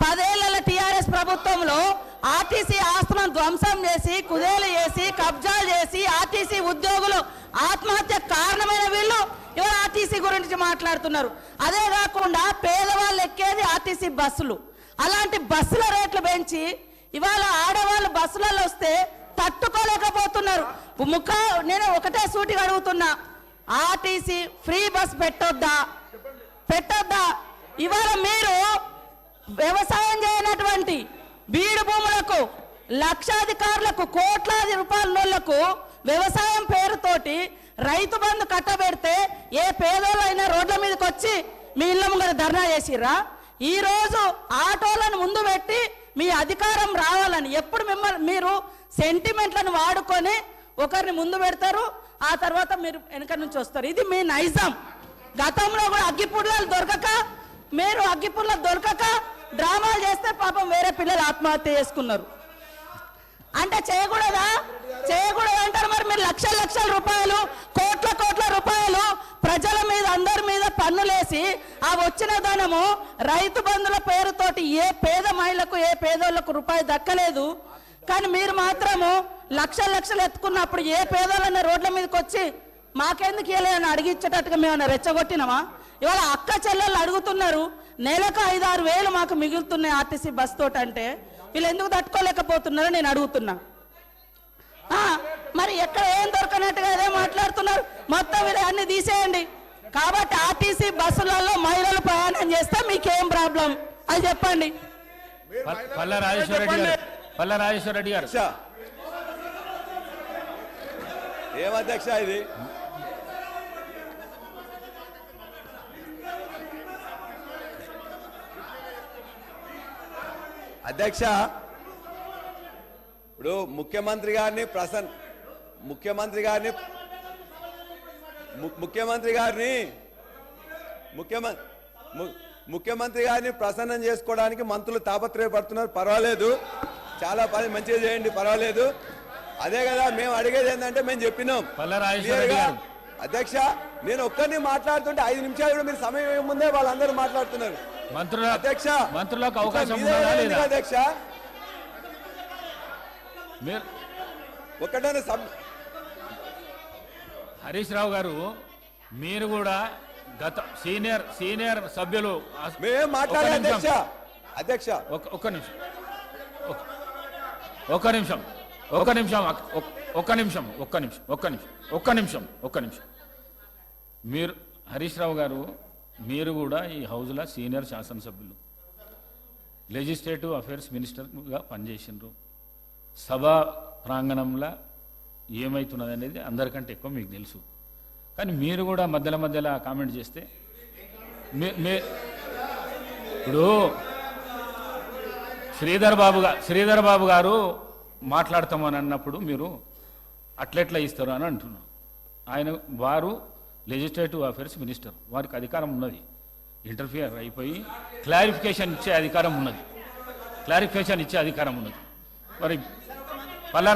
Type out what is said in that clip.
10 ఏళ్ల టీఆర్ఎస్ ప్రభుత్వంలో ఆర్టీసీ ఆస్తులను ధ్వంసం చేసి కుదేలు చేసి కబ్జాలు చేసి ఆర్టీసీ ఉద్యోగులు ఆత్మహత్య కారణమైన వీళ్ళు ఇవాళ ఆర్టీసీ గురించి మాట్లాడుతున్నారు. అదే కాకుండా పేదవాళ్ళు ఎక్కేది ఆర్టీసీ బస్సులు. అలాంటి బస్సుల రేట్లు పెంచి ఇవాళ ఆడవాళ్ళు బస్సులలో వస్తే తట్టుకోలేకపోతున్నారు. నేను ఒకటే సూటిగా అడుగుతున్నా, ఆర్టీసీ ఫ్రీ బస్ పెట్టొద్దా? ఇవాళ మీరు వ్యవసాయం చేయనటువంటి బీడు భూములకు లక్షాధికారులకు కోట్లాది రూపాయలకు వ్యవసాయం పేరుతోటి రైతు బంధు కట్టబెడితే ఏ పేదోళ్ళైనా రోడ్ల మీదకి వచ్చి మీ ఇళ్ళ ముంగర ధర్నా చేసిర్రా? ఈ రోజు ఆటోలను ముందు పెట్టి మీ అధికారం రావాలని ఎప్పుడు మీరు సెంటిమెంట్లను వాడుకొని ఒకరిని ముందు పెడతారు, ఆ తర్వాత మీరు వెనక నుంచి వస్తారు. ఇది మీ నైజం. గతంలో కూడా అగ్గిపుల్లలు దొరకక డ్రామాలు చేస్తే పాపం వేరే పిల్లలు ఆత్మహత్య చేసుకున్నారు. అంటే చేయకూడదు అంటారు. మరి మీరు లక్షల రూపాయలు కోట్ల రూపాయలు ప్రజల మీద అందరి మీద పన్నులేసి ఆ వచ్చిన ధనము రైతు బంధుల పేరుతోటి ఏ పేద మహిళకు ఏ పేదోళ్లకు రూపాయి దక్కలేదు. కానీ మీరు మాత్రము లక్షలు ఎత్తుకున్నప్పుడు ఏ పేదోళ్ళన్న రోడ్ల మీదకి వచ్చి మాకెందుకు ఇవ్వలేదని అడిగిచ్చేటట్టుగా మేమన్నా రెచ్చగొట్టినామా? ఇవాళ అక్క చెల్లెళ్ళు అడుగుతున్నారు, నెలకు 5-6 వేలు మాకు మిగులుతున్నాయి ఆర్టీసీ బస్ తోటి. అంటే వీళ్ళు ఎందుకు తట్టుకోలేకపోతున్నారో నేను అడుగుతున్నా. మరి ఎక్కడ ఏం దొరకనట్టుగా అదే మాట్లాడుతున్నారు. మొత్తం వీళ్ళు అన్ని తీసేయండి. కాబట్టి ఆర్టీసీ బస్సులలో మహిళలు ప్రయాణం చేస్తే మీకేం ప్రాబ్లం అది చెప్పండి. పల్లా రాజేశ్వర రెడ్డి గారు ఏమధ్యక్ష ఇది? అధ్యక్ష, ఇప్పుడు ముఖ్యమంత్రి గారిని ప్రసన్నం చేసుకోవడానికి మంత్రులు తాపత్రయపడుతున్నారు. పర్వాలేదు, చాలా పని మంచిగా చేయండి, పర్వాలేదు. అదే కదా మేము అడిగేది ఏంటంటే మేము చెప్పినాం. అధ్యక్ష, నేను ఒక్కరిని మాట్లాడుతుంటే 5 నిమిషాలు కూడా మీరు సమయం ముందే వాళ్ళందరూ మాట్లాడుతున్నారు. అధ్యక్ష, మంత్రులకు అవకాశం అధ్యక్ష ఒకటే హరీష్ రావు గారు, మీరు కూడా గత సీనియర్ సభ్యులు మేము మాట్లాడాలి. అధ్యక్ష ఒక్క నిమిషం. మీరు హరీష్ రావు గారు, మీరు కూడా ఈ హౌజ్లో సీనియర్ శాసనసభ్యులు, లెజిస్లేటివ్ అఫైర్స్ మినిస్టర్గా పనిచేసినారు. సభా ప్రాంగణంలో ఏమవుతున్నది అనేది అందరికంటే ఎక్కువ మీకు తెలుసు. కానీ మీరు కూడా మధ్యలో కామెంట్ చేస్తే ఇప్పుడు శ్రీధర్ బాబు గారు మాట్లాడతామని అన్నప్పుడు మీరు అట్లెట్లా ఇస్తారు అని అంటున్నాను. వారు లెజిస్లేటివ్ అఫైర్స్ మినిస్టర్, వారికి అధికారం ఉన్నది. ఇంటర్ఫియర్ అయిపోయి క్లారిఫికేషన్ ఇచ్చే అధికారం ఉన్నది. మరి పల్లా